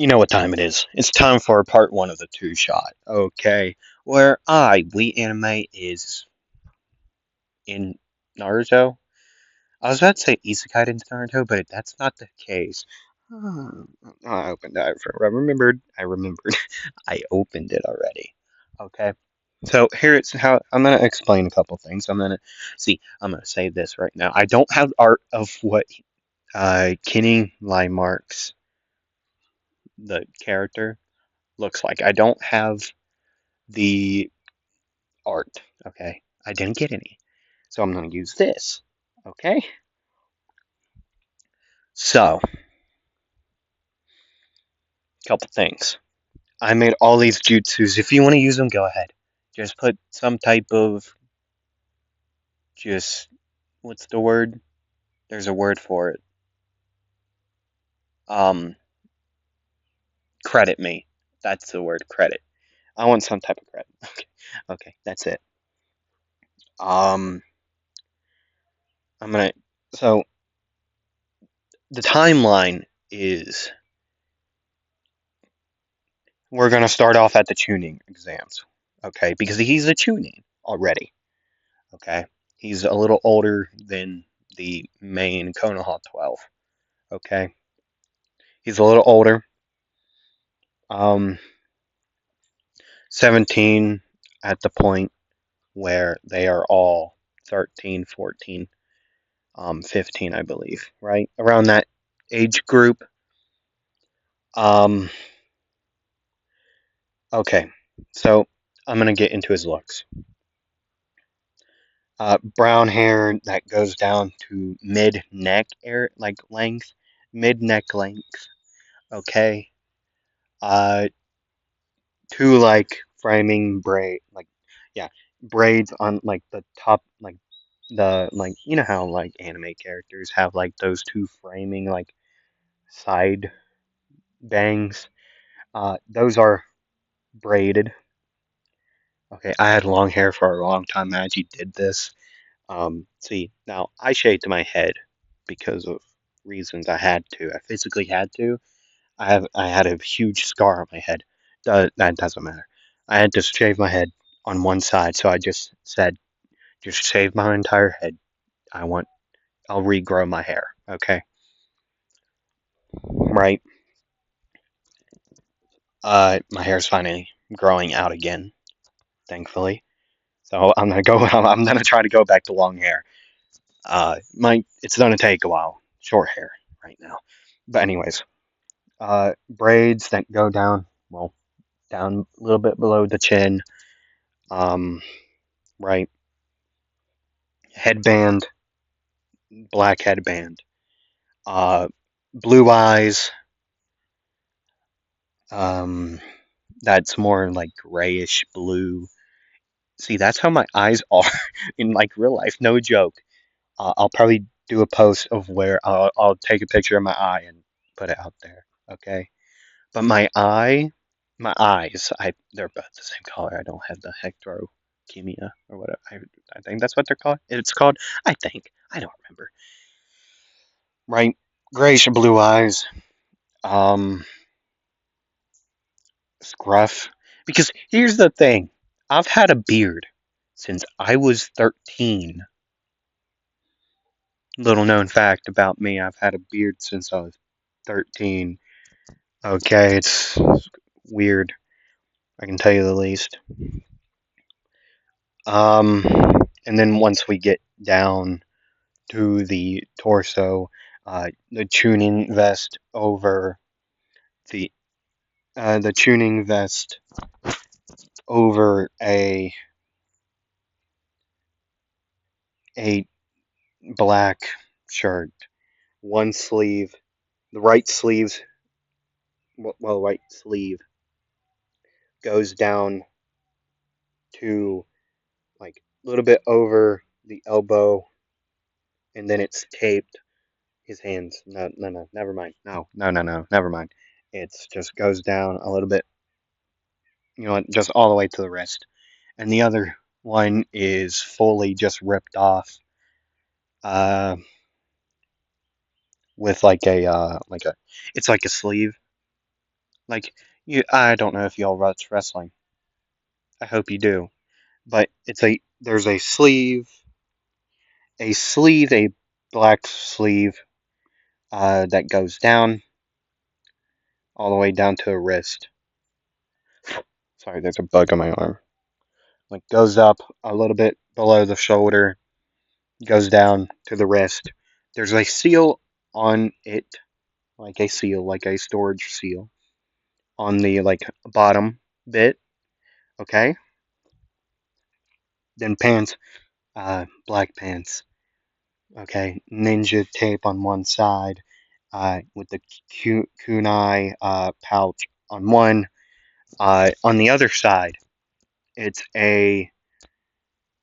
You know what time it is. It's time for part one of the two shot. Okay. Where WheatAnime, is in Naruto. I was about to say Isekai into Naruto, but that's not the case. I opened it. I remembered. I remembered. I opened it already. Okay. So here it's how I'm gonna explain a couple things. I'm gonna say this right now. I don't have art of what Kenny Marks, the character, looks like. I don't have the art. Okay. I didn't get any. So I'm going to use this. Okay. So, a couple things. I made all these jutsus. If you want to use them, go ahead. Just put some type of, just, what's the word? There's a word for it. Um, Credit me. That's the word, credit. I want some type of credit. Okay. Okay, that's it. Um, I'm gonna, so the timeline is we're gonna start off at the tuning exams. Okay, because he's a tuning already. Okay, he's a little older than the main Konoha 12. Okay, he's a little older. Um, 17 at the point where they are all 13, 14, 15, I believe, right? Around that age group. Um, okay, so I'm gonna get into his looks. Brown hair that goes down to mid neck air like length, mid neck length. Okay. Uh, two like framing braid, like yeah, braids on like the top, like the like you know how like anime characters have like those two framing like side bangs. Those are braided. Okay, I had long hair for a long time. I actually did this. See, now I shaved my head because of reasons I had to. I physically had to. I had a huge scar on my head. That doesn't matter. I had to shave my head on one side, so I just said, just shave my entire head. I want, I'll regrow my hair. Okay, right? My hair's finally growing out again, thankfully. So I'm gonna go. I'm gonna try to go back to long hair. It's gonna take a while. Short hair right now, but anyways, braids that go down, well, down a little bit below the chin. Um, right, headband, black headband. Uh, Blue eyes. Um, that's more like grayish blue. See, that's how my eyes are in like real life. No joke. I'll probably do a post of where I'll take a picture of my eye and put it out there. Okay. But my eyes, they're both the same color. I don't have the heterokemia or whatever. I think that's what they're called. It's called. I think. I don't remember. Right. Grayish blue eyes. Um, Scruff. Because here's the thing. I've had a beard since I was 13. Little known fact about me, I've had a beard since I was 13. Okay, it's weird. I can tell you the least. Um, and then once we get down to the torso, the tuning vest over the the tuning vest over a black shirt. One sleeve, the right sleeves, well, right sleeve goes down to like a little bit over the elbow, and then it's taped. His hands, no, no, no, never mind. No, no, no, no, never mind. It's just goes down a little bit, just all the way to the wrist. And the other one is fully just ripped off, uh, with like a, it's like a sleeve. Like I don't know if y'all watch wrestling. I hope you do. But there's a black sleeve that goes down all the way down to a wrist. Sorry, there's a bug on my arm. Like goes up a little bit below the shoulder, goes down to the wrist. There's a seal on it, like a storage seal on the like bottom bit. Okay, then pants, black pants. Okay, ninja tape on one side, with the kunai pouch on one. On the other side, it's a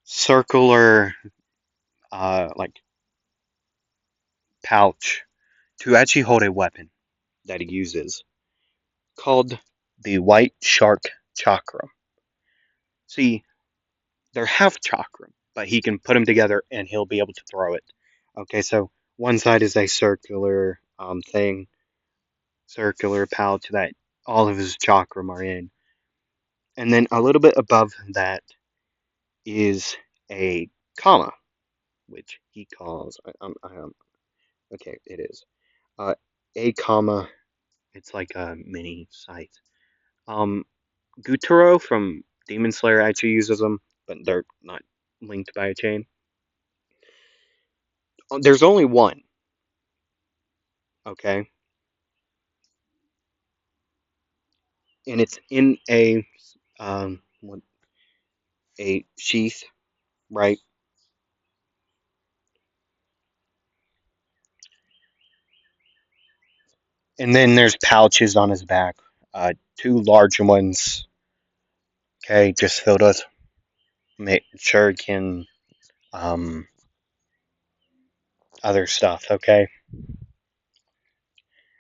circular like pouch to actually hold a weapon that he uses called the White Shark Chakra. See, they're half chakra, but he can put them together and he'll be able to throw it. Okay, so one side is a circular pouch that all of his chakram are in, and then a little bit above that is a comma, which he calls. Okay, it is uh, a comma. It's like a mini site. Um, Guturo from Demon Slayer actually uses them, but they're not linked by a chain. There's only one, okay, and it's in what, a sheath, right? And then there's pouches on his back, two large ones, okay, just filled with shuriken, um, other stuff, okay.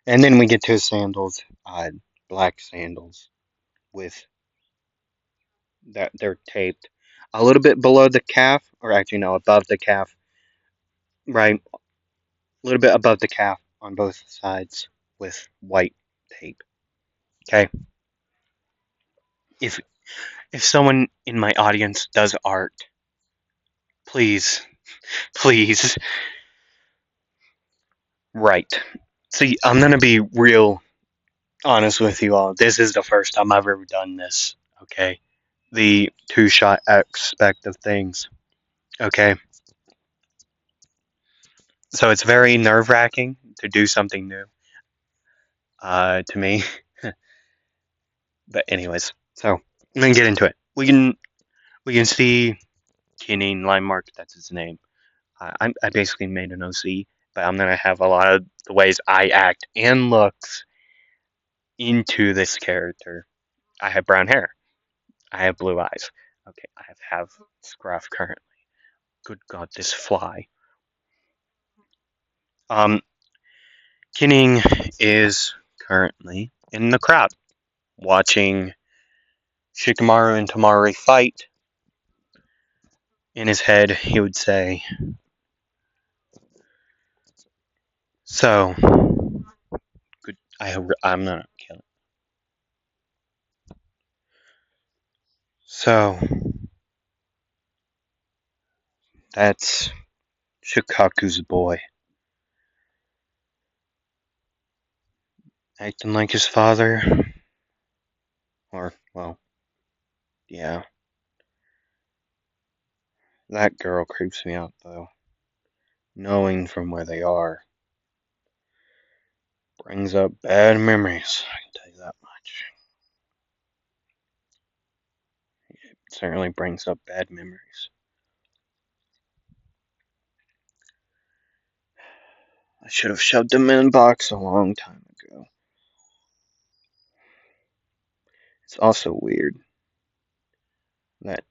And then we get to his sandals, black sandals with that they're taped a little bit below the calf, or actually no, above the calf, right? A little bit above the calf on both sides with white tape. Okay. If if someone in my audience does art, please, please, write. See, I'm gonna be real honest with you all. This is the first time I've ever done this. Okay. The two shot aspect of things. Okay. So it's very nerve wracking to do something new. To me. But anyways, so I'm gonna get into it. We can see Kenning Limemark. That's his name. I basically made an OC, but I'm gonna have a lot of the ways I act and looks into this character. I have brown hair. I have blue eyes. Okay, I have scruff currently. Good God, this fly. Um, Kenning is currently in the crowd watching Shikamaru and Tamari fight. In his head, he would say, "So, good. I'm not killing. So that's Shikaku's boy, acting like his father, or well, yeah. That girl creeps me out though. Knowing from where they are brings up bad memories. I can tell you that much. It certainly brings up bad memories. I should have shoved them in a box a long time ago. It's also weird that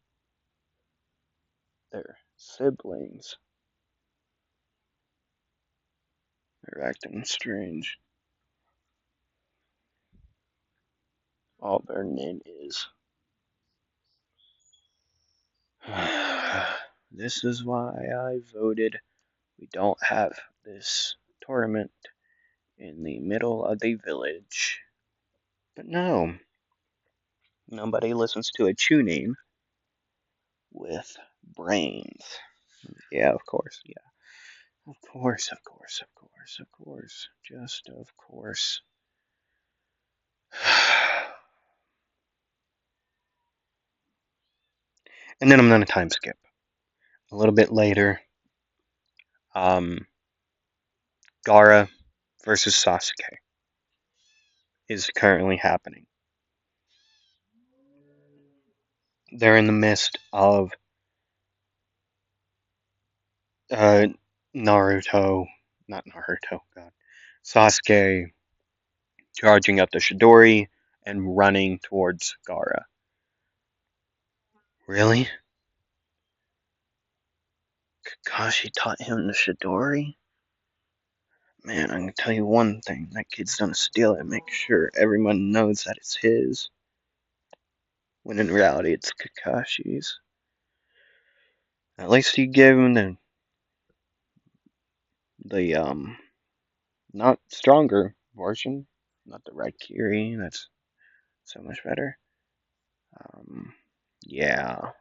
they're siblings. They're acting strange. All their name is. This is why I voted we don't have this tournament in the middle of the village. But no, nobody listens to a tuning with brains. Yeah, of course. Yeah, of course, of course, of course, of course. Just of course. And then I'm gonna time skip a little bit later. Um, Gara versus Sasuke is currently happening. They're in the midst of uh, Naruto, not Naruto, God, Sasuke charging up the Chidori and running towards Gara. Really? Kakashi taught him the Chidori? Man, I'm gonna tell you one thing: that kid's gonna steal it. Make sure everyone knows that it's his. When in reality, it's Kakashi's. At least you gave him the not stronger version, not the Raikiri. That's so much better. Um, yeah.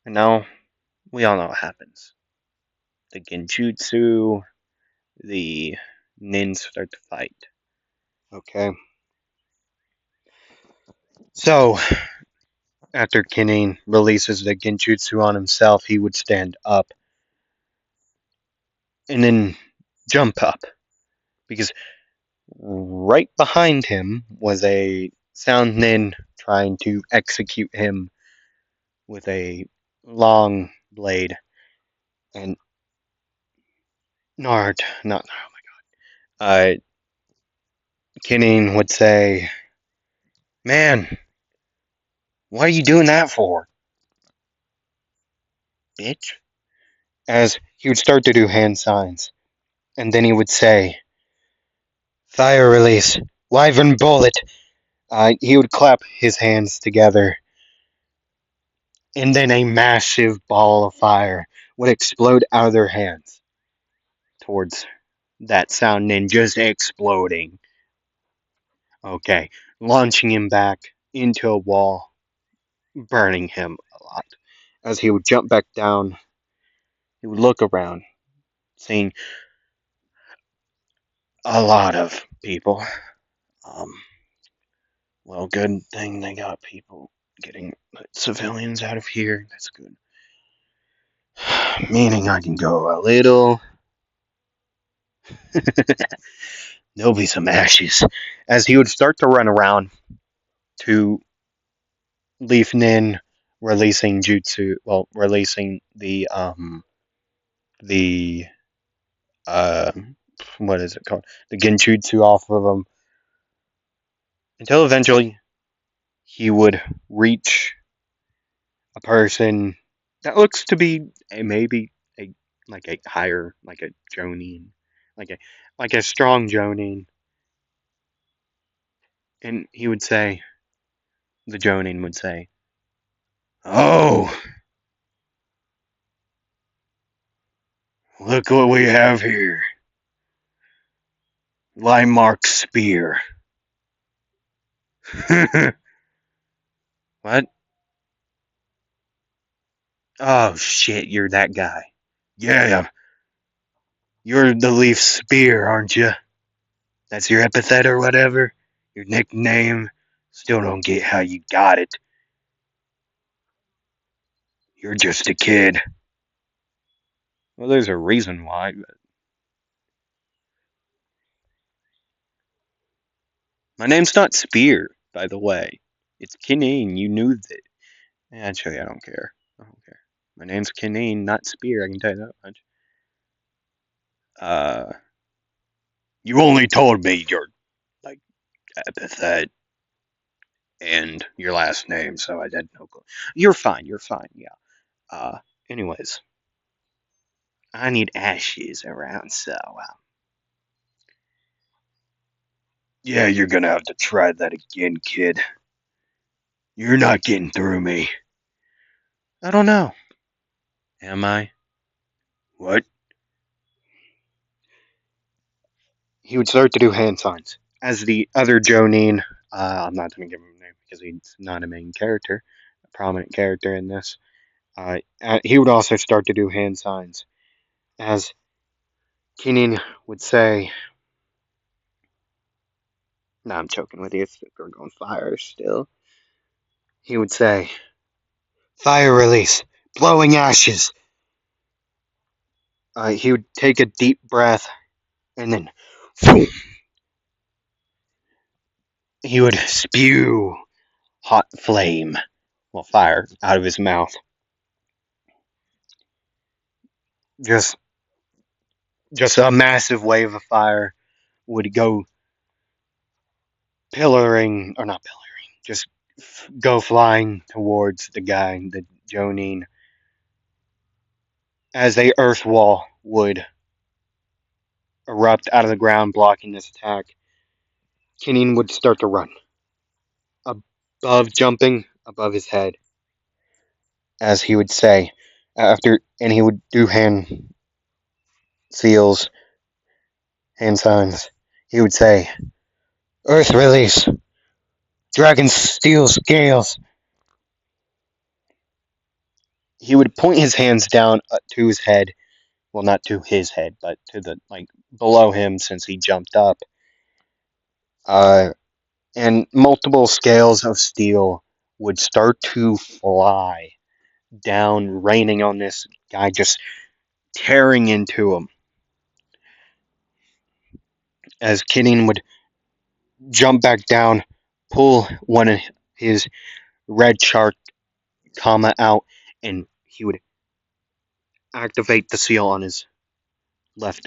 And now we all know what happens. The Genjutsu, the Nins start to fight. Okay. So after Kinin releases the Genjutsu on himself, he would stand up and then jump up because right behind him was a sound nin trying to execute him with a long blade. And Nard, not uh, Kinin would say, "Man, what are you doing that for, bitch?" As he would start to do hand signs, and then he would say, "Fire release, wyvern bullet." He would clap his hands together, and then a massive ball of fire would explode out of their hands towards that sound and just exploding. Okay, launching him back into a wall, burning him a lot. As he would jump back down, he would look around, seeing a lot of people. Um, well, good thing they got people getting civilians out of here. That's good. Meaning I can go a little. There'll be some ashes. As he would start to run around to Leaf Nin releasing jutsu, well, releasing the uh what is it called? The genjutsu off of him until eventually he would reach a person that looks to be maybe a like a higher like a jonin, like a like a strong jonin, and he would say the jonin would say, "Oh, look what we have here. Line mark spear." What? Oh shit, you're that guy. Yeah, you're the Leaf Spear, aren't you? That's your epithet or whatever? Your nickname? Still don't get how you got it. You're just a kid. Well, there's a reason why. My name's not Spear, by the way. It's Kineen. You knew that. Actually, I don't care. I don't care. My name's Kineen, not Spear. I can tell you that much. Uh, you only told me your like epithet and your last name, so I had no clue. You're fine. You're fine. Yeah. Uh, anyways, I need ashes around, so yeah, you're gonna have to try that again, kid. You're not getting through me. I don't know. Am I? What? He would start to do hand signs. as the other Jonin, I'm not going to give him a name because he's not a main character, a prominent character in this. He would also start to do hand signs, as Keenan would say, "No, I'm joking with you. We're going fire still." He would say, "Fire release, blowing ashes." He would take a deep breath, and then he would spew hot flame, well, fire, out of his mouth. Just, just a massive wave of fire would go pillaring, or not pillaring, just go flying towards the guy, the Jonin, as a earth wall would erupt out of the ground, blocking this attack. Kinin would start to run, above jumping above his head, as he would say, and he would do hand seals, hand signs. He would say, "Earth release, dragon steel scales." He would point his hands down to his head. Well, not to his head, but to the, like, below him, since he jumped up. Uh, and multiple scales of steel would start to fly down, raining on this guy, just tearing into him. As Kidding would jump back down, pull one of his red shark comma out, and he would activate the seal on his left,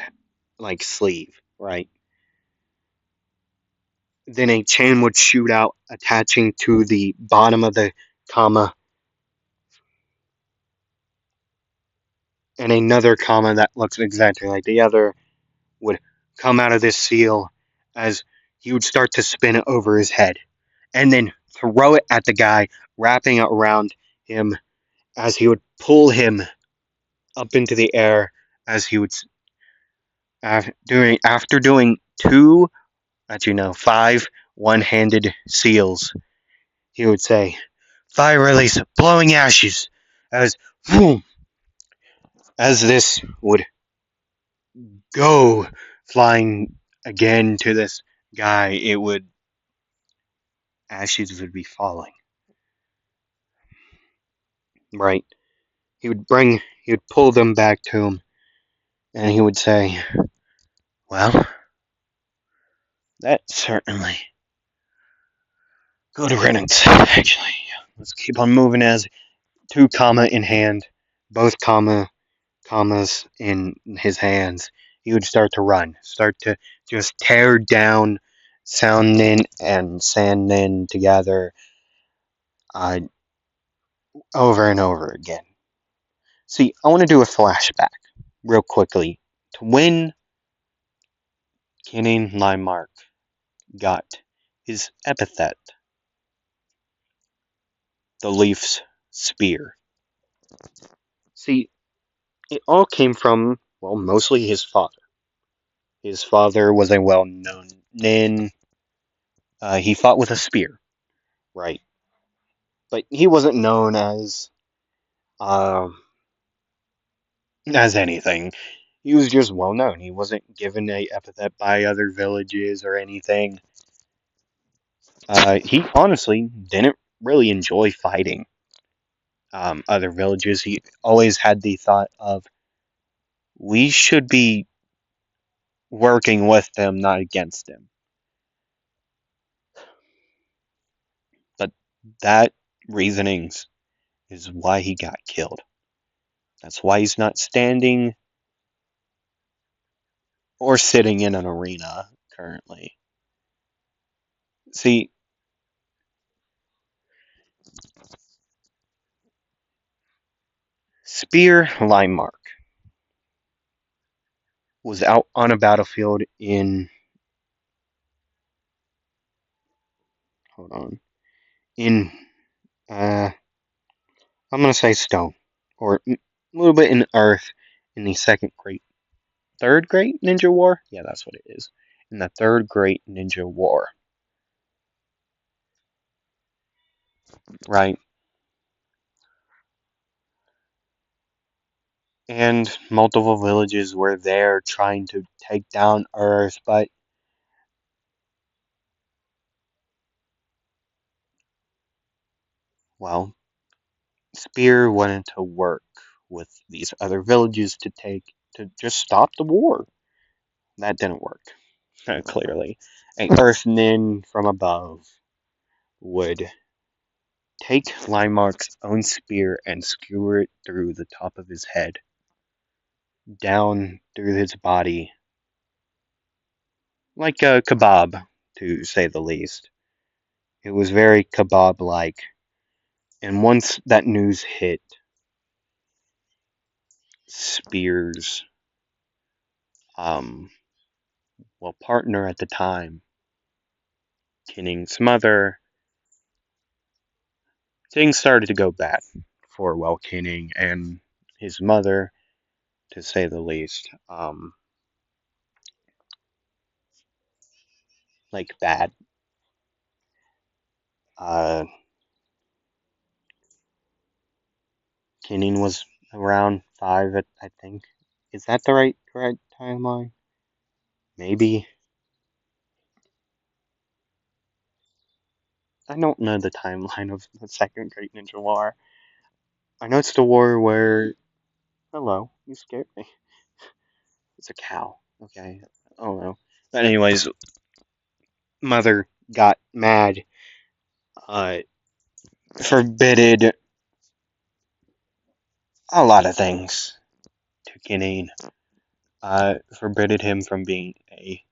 like, sleeve, right? Then a chain would shoot out, attaching to the bottom of the comma, and another comma that looks exactly like the other would come out of this seal, as he would start to spin it over his head and then throw it at the guy, wrapping it around him, as he would pull him up into the air, as he would, after doing two, five one-handed seals, he would say, "Fire release, blowing ashes," as boom, as this would go flying again to this guy, it would, ashes would be falling. Right. He would pull them back to him, and he would say, "Well, that certainly good riddance, actually. Let's keep on moving," as two comma in hand, both commas in his hands. He would start to run, start to just tear down Soundnin and Sandnin together, uh, over and over again. See, I want to do a flashback real quickly to when Kenning Limemark got his epithet, the Leaf's Spear. See, it all came from, well, mostly his father. His father was a well-known nin. He fought with a spear, right? But he wasn't known um, as anything. He was just well known. He wasn't given a epithet by other villages or anything. He honestly didn't really enjoy fighting other villages. He always had the thought of, we should be working with them, not against them. But that reasonings is why he got killed. That's why he's not standing or sitting in an arena currently. See, Spear Limemark was out on a battlefield in, hold on, in, I'm gonna say stone, or a little bit in earth, in the third great ninja war. Yeah, that's what it is. in the Third Great Ninja War, right? And multiple villages were there trying to take down Earth, but, well, Spear wanted to work with these other villages to just stop the war. That didn't work, clearly. A Earthnin from above would take Limemark's own spear and skewer it through the top of his head, down through his body, like a kebab, to say the least. It was very kebab like, and once that news hit, Spear's um partner at the time, Kinning's mother, things started to go bad for Kinning and his mother, to say the least. Like bad. Uh, Kinning was around 5, I think. Is that the right timeline? Maybe. I don't know the timeline of the Second Great Ninja War. I know it's the war where. Hello, you scared me. It's a cow. Okay. Oh no. But anyways, mother got mad. Uh, Forbidded a lot of things to Kinane. Forbidded him from being a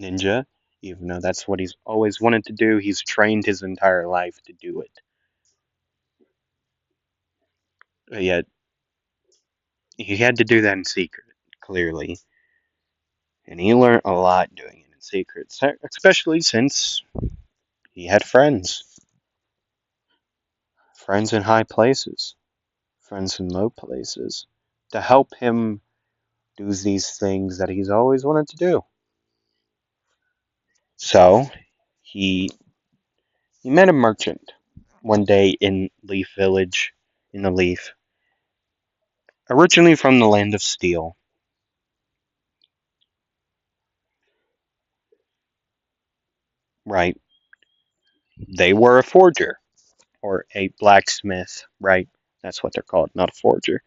ninja, even though that's what he's always wanted to do. He's trained his entire life to do it. But yet, he had to do that in secret, clearly. And he learned a lot doing it in secret, especially since he had friends. Friends in high places, friends in low places, to help him do these things that he's always wanted to do. So, he he met a merchant one day in Leaf Village, in the Leaf, originally from the land of steel. Right? They were a forger or a blacksmith, right? That's what they're called, not a forger.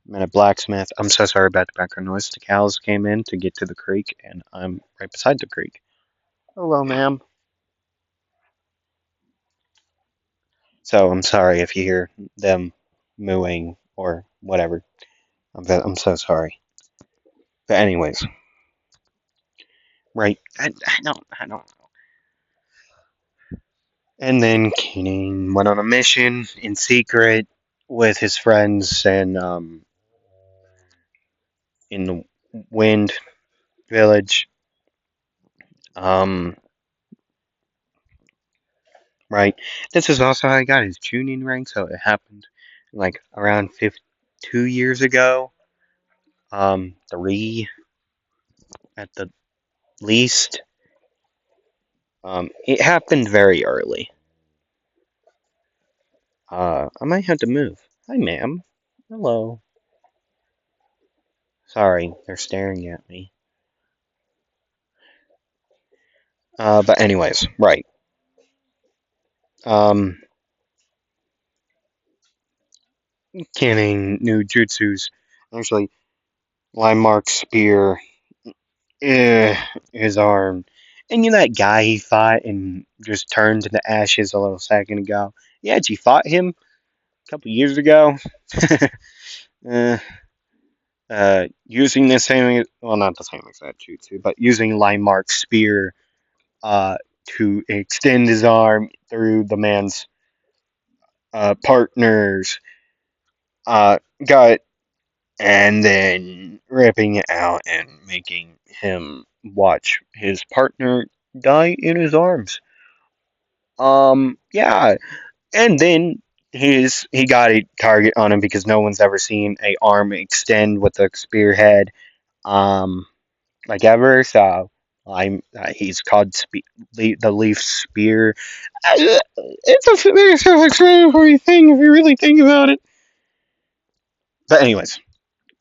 Met a blacksmith. I'm so sorry about the background noise. The cows came in to get to the creek, and I'm right beside the creek. Hello, ma'am. So I'm sorry if you hear them mooing or whatever. I'm so sorry. But anyways, right? I don't. And then Keenan went on a mission in secret with his friends and in the Wind Village. Um, right. This is also how he got his tuning rank, so it happened like around 2 years ago. 3 at the least. It happened very early. I might have to move. Hi, ma'am. Hello. Sorry, they're staring at me. But anyways, right. Um, Canning new jutsus. Actually, line mark spear. Eh, his arm. And you know that guy he fought and just turned to the ashes a little second ago? You actually fought him a couple years ago. uh, Using the same, well, not the same exact jutsu, but using line mark spear uh, to extend his arm through the man's partner's gut and then ripping it out and making him watch his partner die in his arms. Yeah, and then he got a target on him because no one's ever seen a arm extend with a spearhead. Um, like ever. So I'm he's called the Leaf Spear. It's a very self-explanatory thing if you really think about it. But anyways,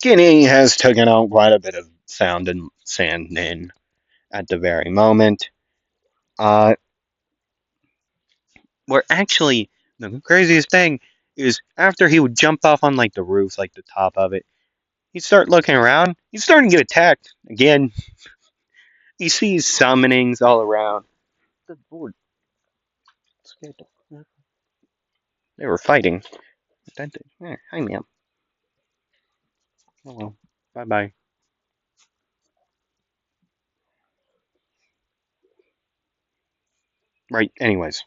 Guinea has taken out quite a bit of sound and sand in at the very moment. Uh, where actually the craziest thing is after he would jump off on like the roof, like the top of it, he'd start looking around. He's starting to get attacked again. He sees summonings all around. Good lord, they were fighting. Hi, ma'am. Oh well. Bye bye. Right. Anyways,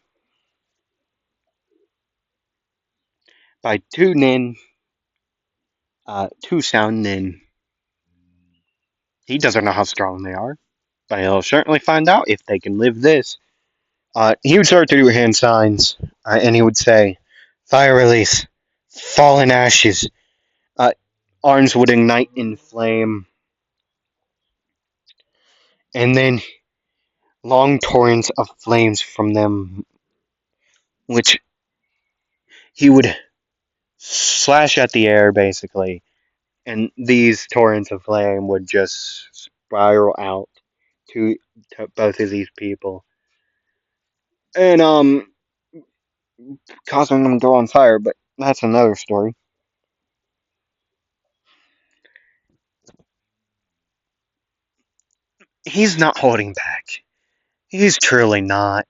by two nin, two sound nin, he doesn't know how strong they are, but he'll certainly find out if they can live this. He would start to do hand signs, and he would say, "Fire release, fallen ashes." Uh, Arms would ignite in flame, and then long torrents of flames from them, which he would slash at the air, basically, and these torrents of flame would just spiral out to, to both of these people, and causing them to go on fire. But that's another story. He's not holding back. He's truly not.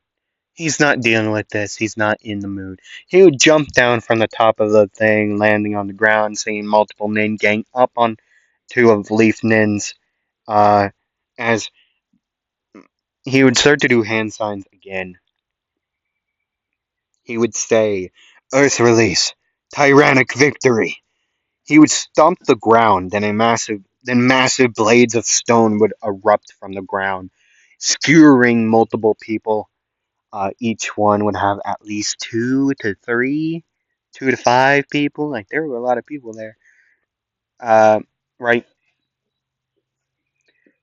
He's not dealing with this. He's not in the mood. He would jump down from the top of the thing, landing on the ground, seeing multiple Nin gang up on two of Leaf Nin's. Uh, as he would start to do hand signs again, he would say, "Earth release, tyrannic victory." He would stomp the ground, then massive blades of stone would erupt from the ground, skewering multiple people. Each one would have at least 2 to 5 people. Like there were a lot of people there. Uh, right,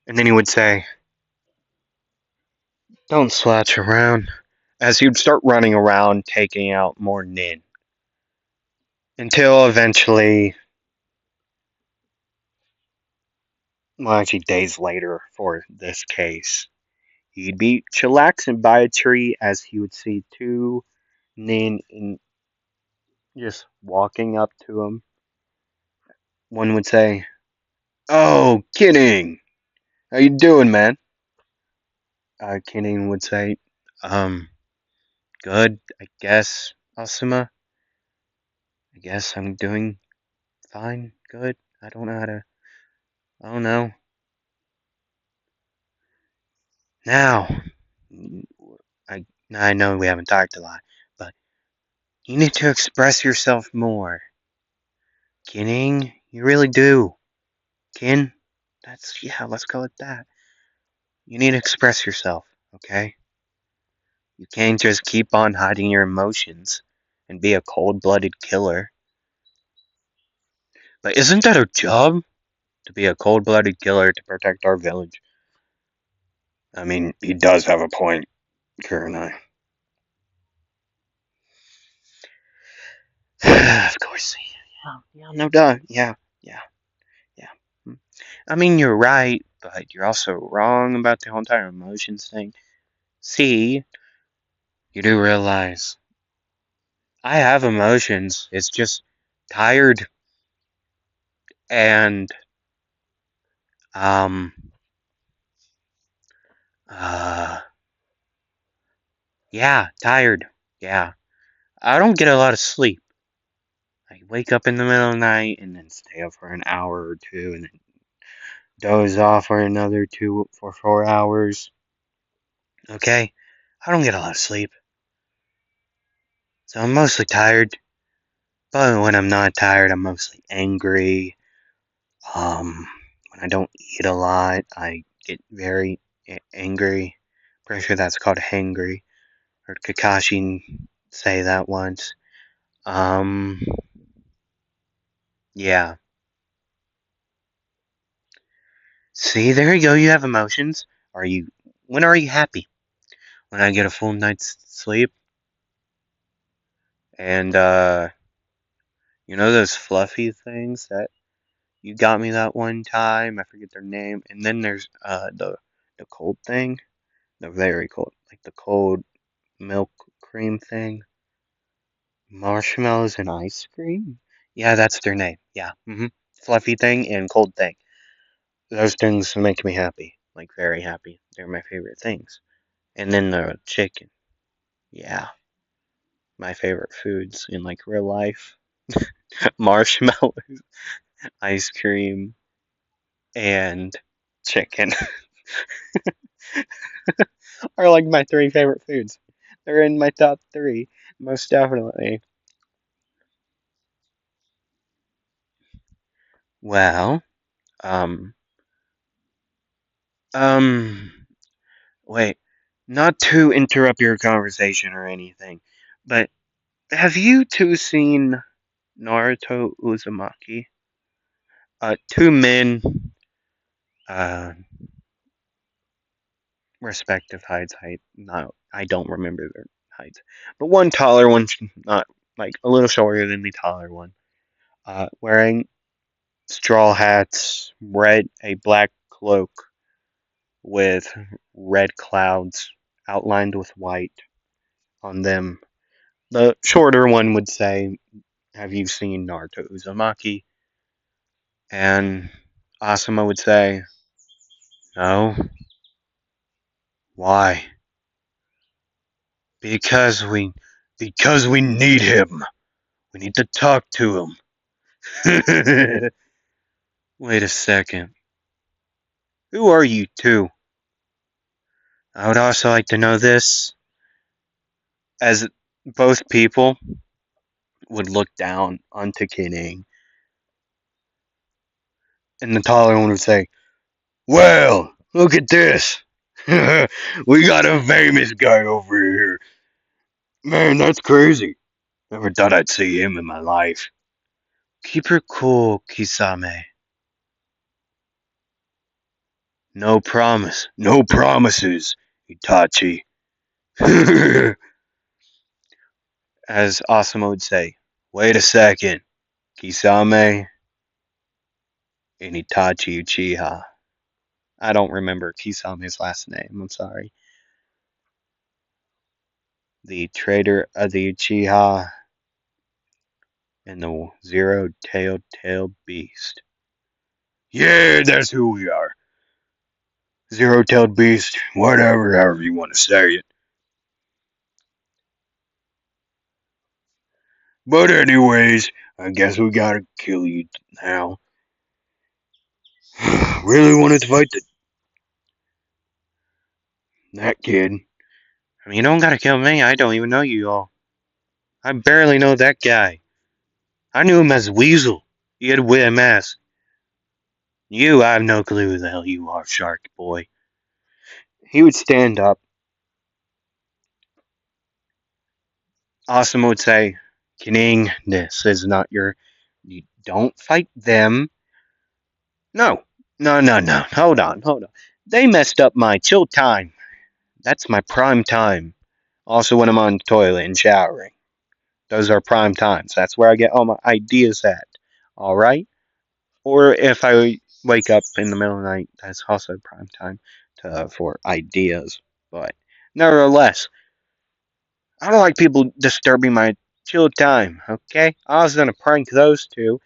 and then he would say, "Don't slouch around," as he'd start running around, taking out more Nin, until eventually, well, actually days later for this case, he'd be chillaxing by a tree as he would see two Nin just walking up to him. One would say, "Oh, kidding! How you doing, man?" Kenan would say, um, "Good, I guess, Asuma. I guess I'm doing fine, good. I don't know how to. I don't know. Now, I know we haven't talked a lot, but you need to express yourself more. Kidding? You really do. Kin? Yeah, let's call it that. You need to express yourself, okay? You can't just keep on hiding your emotions and be a cold blooded killer. But isn't that our job? To be a cold blooded killer to protect our village? I mean, he does have a point, Kurenai. Of course. Yeah, no doubt. Yeah, yeah. I mean, you're right, but you're also wrong about the whole entire emotions thing. See, you do realize I have emotions. It's just tired and, um, uh, yeah, tired. Yeah. I don't get a lot of sleep. I wake up in the middle of the night and then stay up for an hour or two and then doze off for another 4 hours. Okay? I don't get a lot of sleep. So I'm mostly tired. But when I'm not tired, I'm mostly angry. When I don't eat a lot, I get very angry. Pretty sure that's called hangry. Heard Kakashi say that once. Um, yeah. See, there you go. You have emotions. Are you? When are you happy? When I get a full night's sleep, and you know those fluffy things that you got me that one time. I forget their name. And then there's the cold thing, the very cold, like the cold milk cream thing, marshmallows and ice cream. Yeah, that's their name. Yeah, fluffy thing and cold thing. Those things make me happy, like very happy. They're my favorite things. And then the chicken. Yeah, my favorite foods in like real life. Marshmallow, ice cream, and chicken are like my three favorite foods. They're in my top three, most definitely. Well, um, um, wait, not to interrupt your conversation or anything, but have you two seen Naruto Uzumaki? Two men, uh, respective height. No, I don't remember their heights, but one taller, one not like a little shorter than the taller one. Wearing straw hats, a black cloak with red clouds outlined with white on them. The shorter one would say, "Have you seen Naruto Uzumaki?" And Asuma would say, "No. Why? Because we, because we need him. We need to talk to him." Wait a second. Who are you two? I would also like to know this, as both people would look down onto Kidding, and the taller one would say, "Well, look at this. We got a famous guy over here. Man, that's crazy. Never thought I'd see him in my life." Keep her cool, Kisame. No promise. No promises, Itachi. As Asuma would say, "Wait a second, Kisame and Itachi Uchiha." I don't remember Kisame's last name, I'm sorry. The traitor of the Uchiha and the zero-tailed beast. Yeah, that's who we are. Zero-tailed beast, whatever, however you want to say it. But anyways, I guess we gotta kill you now. Really wanted to fight that kid. I mean, you don't gotta kill me. I don't even know you all. I barely know that guy. I knew him as Weasel. He had a weird mask. You, I have no clue who the hell you are, Shark Boy. He would stand up. Awesome would say, "Kining, this is not your. You don't fight them. No, no, no, no. Hold on. They messed up my chill time. That's my prime time. Also, when I'm on the toilet and showering. Those are prime times. That's where I get all my ideas at. Alright? Or if I wake up in the middle of the night, that's also prime time for ideas. But nevertheless, I don't like people disturbing my chill time, okay? I was gonna prank those two,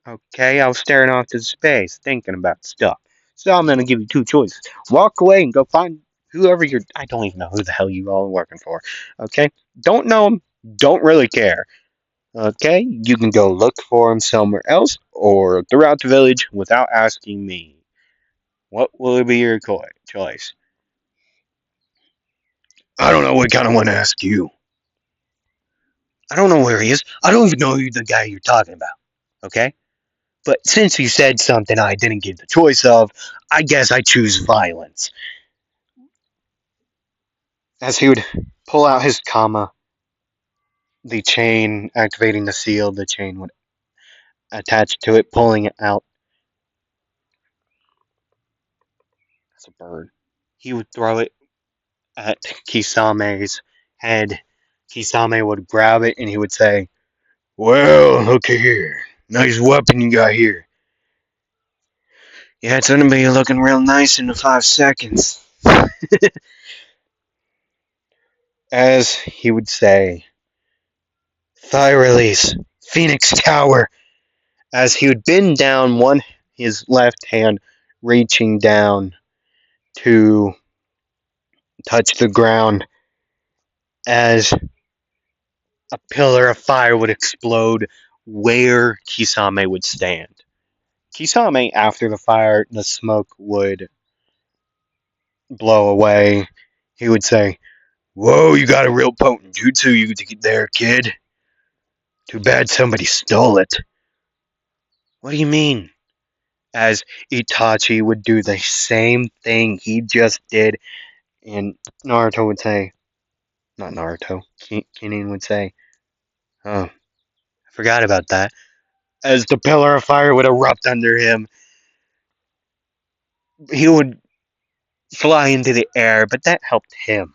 okay? I was staring off into space, thinking about stuff. So I'm gonna give you two choices. Walk away and go find whoever you're. I don't even know who the hell you all are working for, okay? Don't know them, don't really care, okay? You can go look for them somewhere else or throughout the village without asking me. What will be your choice? I don't know. What kind of want to ask you? I don't know where he is. I don't even know who the guy you're talking about. Okay? But since you said something I didn't get the choice of, I guess I choose violence. As he would pull out his comma, the chain activating the seal, the chain would attach to it, pulling it out. That's a bird. He would throw it at Kisame's head. Kisame would grab it and he would say, "Well, look here. Nice weapon you got here. Yeah, it's gonna be looking real nice in 5 seconds." As he would say, "Thigh release, Phoenix Tower." As he would bend down, his left hand reaching down to touch the ground, as a pillar of fire would explode where Kisame would stand. Kisame, after the fire, the smoke would blow away. He would say, "Whoa, you got a real potent jutsu you there, kid. Too bad somebody stole it." "What do you mean?" As Itachi would do the same thing he just did, and Naruto would say, not Naruto, Kenin would say, "Oh, I forgot about that." As the pillar of fire would erupt under him, he would fly into the air, but that helped him.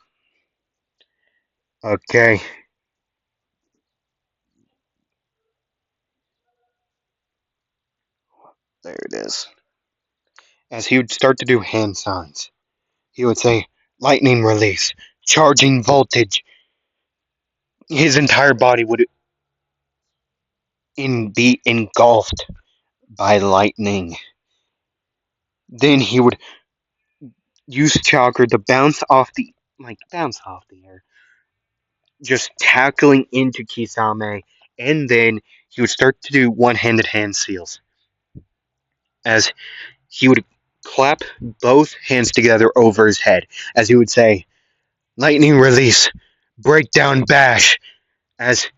Okay, there it is. As he would start to do hand signs, he would say, "Lightning release, charging voltage." His entire body would be engulfed by lightning. Then he would use chakra to bounce off the air, just tackling into Kisame, and then he would start to do one-handed hand seals as he would clap both hands together over his head as he would say, "Lightning release, breakdown bash," as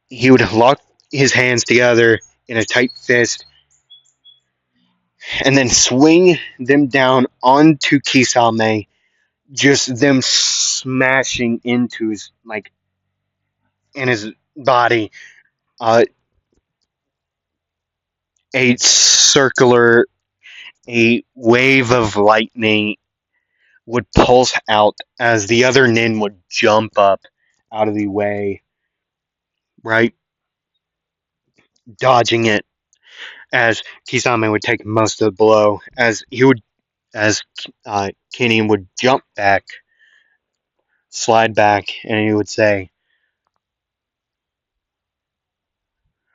he would lock his hands together in a tight fist and then swing them down onto Kisame, just them smashing into his in his body. Uh, a circular, a wave of lightning would pulse out as the other nin would jump up out of the way, right, dodging it. As Kisame would take most of the blow, as Kenny would jump back, slide back, and he would say,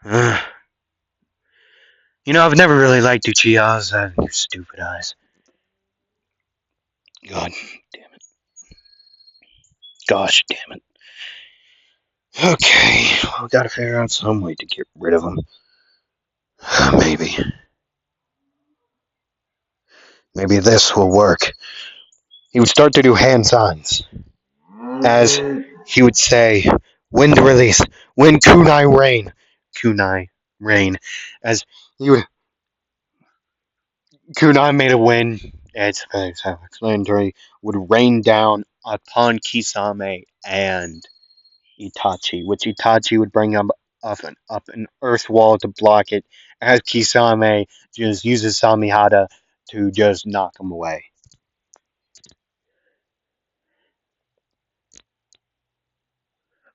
"Ugh. I've never really liked Uchiha's your stupid eyes. God damn it. Gosh damn it. Okay, we gotta figure out some way to get rid of them. Maybe. Maybe this will work." He would start to do hand signs as he would say, "Wind release, wind kunai rain." Kunai rain. As he would, kunai made a wind, it's self-explanatory, would rain down upon Kisame and Itachi, which Itachi would bring up an earth wall to block it, as Kisame just uses Samihada to just knock him away.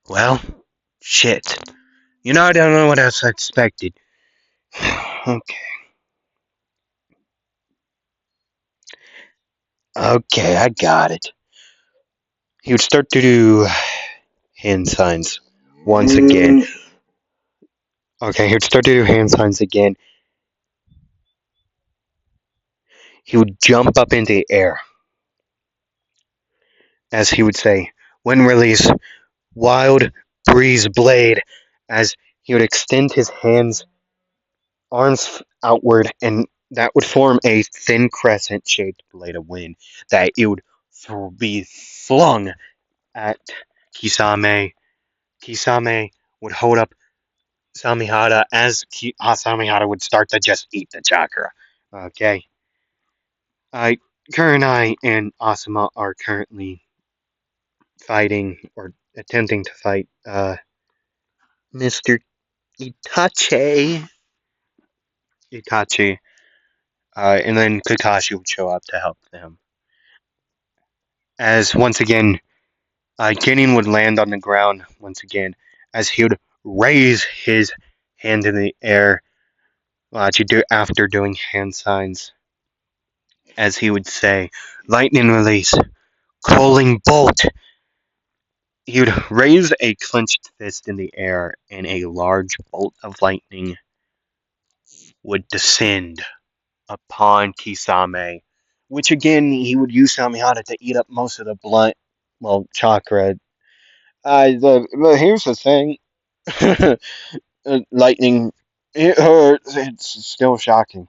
Well, shit. I don't know what else I expected. Okay. Okay, I got it. He would start to do hand signs once again. Okay, he would start to do hand signs again. He would jump up into the air as he would say, "Wind release, wild breeze blade," as he would extend his arms outward, and that would form a thin crescent shaped blade of wind that it would be flung at Kisame. Kisame would hold up Samihara as Samihara would start to just eat the chakra. Okay. Kurenai and Asuma are currently fighting or attempting to fight Mr. Itachi. Itachi. And then Kakashi would show up to help them. As once again, Genin would land on the ground once again, as he would raise his hand in the air after doing hand signs, as he would say, "Lightning release, calling bolt." He would raise a clenched fist in the air, and a large bolt of lightning would descend upon Kisame, which again he would use Samihara to eat up most of the blunt, chakra. Here's the thing, lightning, it hurts. It's still shocking.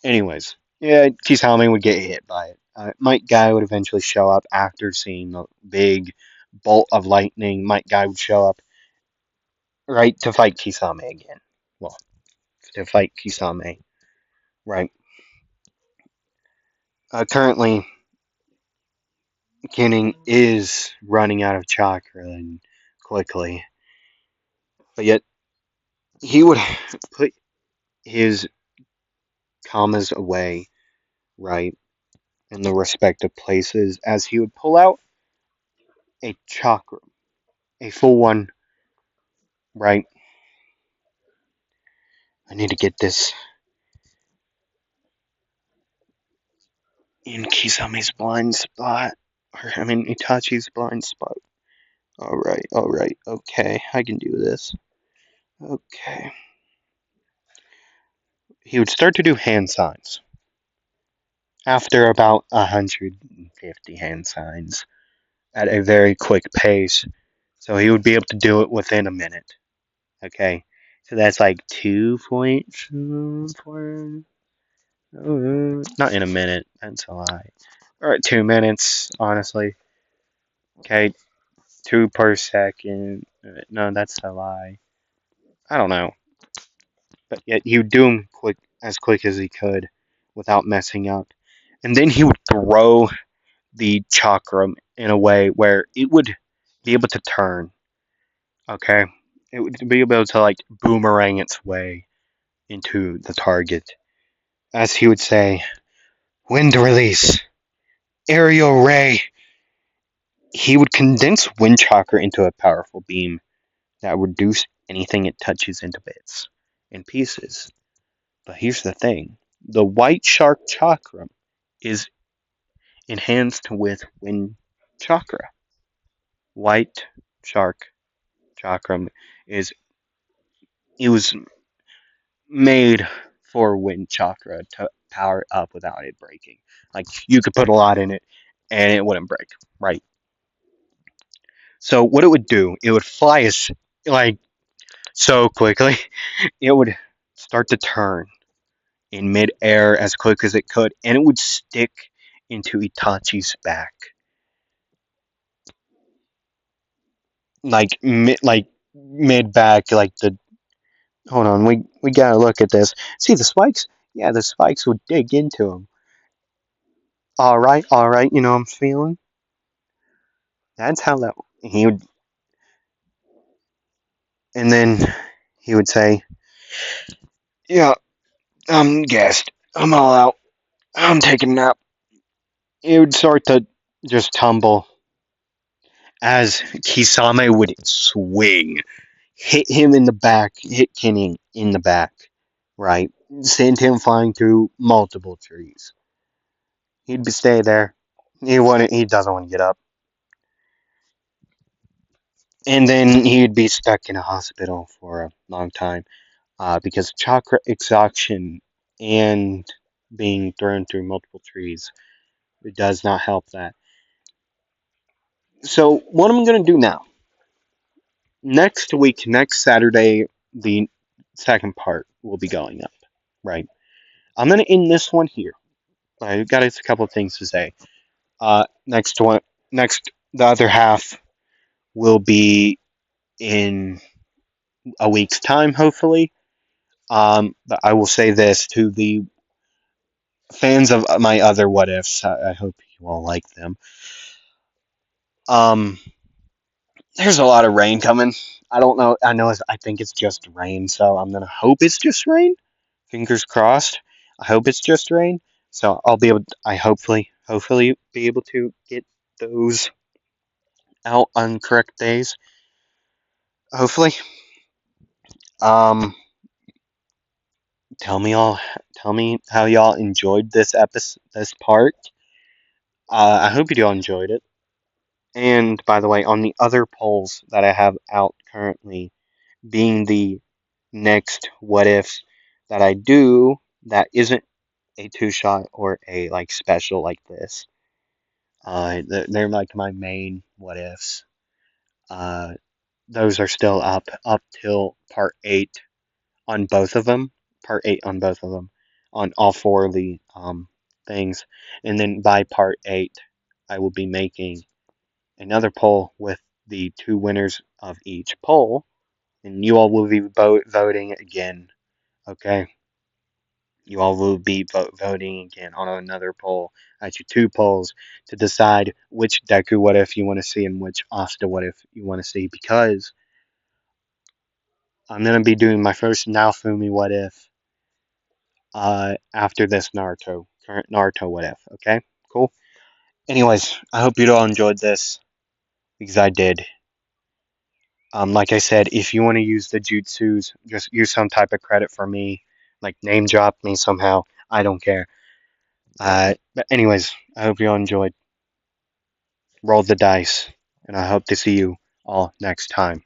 Anyways, yeah, Kisame would get hit by it. Might Guy would eventually show up after seeing the big bolt of lightning. Might Guy would show up right to fight Kisame again. Well, to fight Kisame, right? Currently, Kenning is running out of chakra and quickly, but yet he would put his kamas away, right, in the respective places as he would pull out a chakra, a full one, right? I need to get this in Kisame's blind spot. Or, I mean, Itachi's blind spot. Alright, okay, I can do this. Okay. He would start to do hand signs. After about 150 hand signs at a very quick pace. So he would be able to do it within a minute. Okay. So that's like 2.4. Not in a minute. That's a lie. Alright, 2 minutes, honestly. Okay. 2 per second. No, that's a lie. I don't know. But yet he would do them quick as he could without messing up. And then he would throw the chakram in a way where it would be able to turn. Okay, it would be able to like boomerang its way into the target. As he would say, wind release, aerial ray. He would condense wind chakra into a powerful beam that would reduce anything it touches into bits and pieces. But here's the thing: the white shark chakra is enhanced with wind chakra. White shark chakram is it was made for wind chakra to power up without it breaking. Like you could put a lot in it and it wouldn't break, right? So what it would do, it would fly as like so quickly, it would start to turn in midair as quick as it could, and it would stick into Itachi's back, like mid back, like the. Hold on, we gotta look at this. See the spikes? Yeah, the spikes would dig into him. All right, you know I'm feeling. That's how that he would, and then he would say, "Yeah, I'm gassed. I'm all out. I'm taking a nap." He would start to just tumble as Kisame would swing, hit him in the back, hit Kenny in the back, right? Send him flying through multiple trees. He'd be stay there. He doesn't want to get up, and then he'd be stuck in a hospital for a long time. Because chakra exhaustion and being thrown through multiple trees, it does not help that. So what I'm going to do now, next week, next Saturday, the second part will be going up, right? I'm going to end this one here. I've got a couple of things to say. Next, the other half will be in a week's time, hopefully. But I will say this to the fans of my other what ifs. I hope you all like them. Um, there's a lot of rain coming. I don't know. I think it's just rain, so I'm gonna hope it's just rain Fingers crossed. I hope it's just rain. So I'll be able. I hopefully be able to get those out on correct days. Hopefully. Um, tell me all. Tell me how y'all enjoyed this episode, this part. I hope you all enjoyed it. And by the way, on the other polls that I have out currently, being the next what ifs that I do, that isn't a two shot or a like special like this. They're like my main what ifs. Uh, those are still up till part eight on both of them. Part eight on both of them, on all four of the things, and then by part eight, I will be making another poll with the two winners of each poll, and you all will be voting again. Okay, you all will be voting again on another poll. Actually, two polls to decide which Deku what if you want to see and which Asta what if you want to see, because I'm gonna be doing my first Naofumi what if after this Naruto current Naruto what if. Okay, cool. Anyways, I hope you all enjoyed this because I did. Like I said, if you want to use the jutsus, just use some type of credit for me, like name drop me somehow. I don't care. But anyways, I hope you all enjoyed. Roll the dice, and I hope to see you all next time.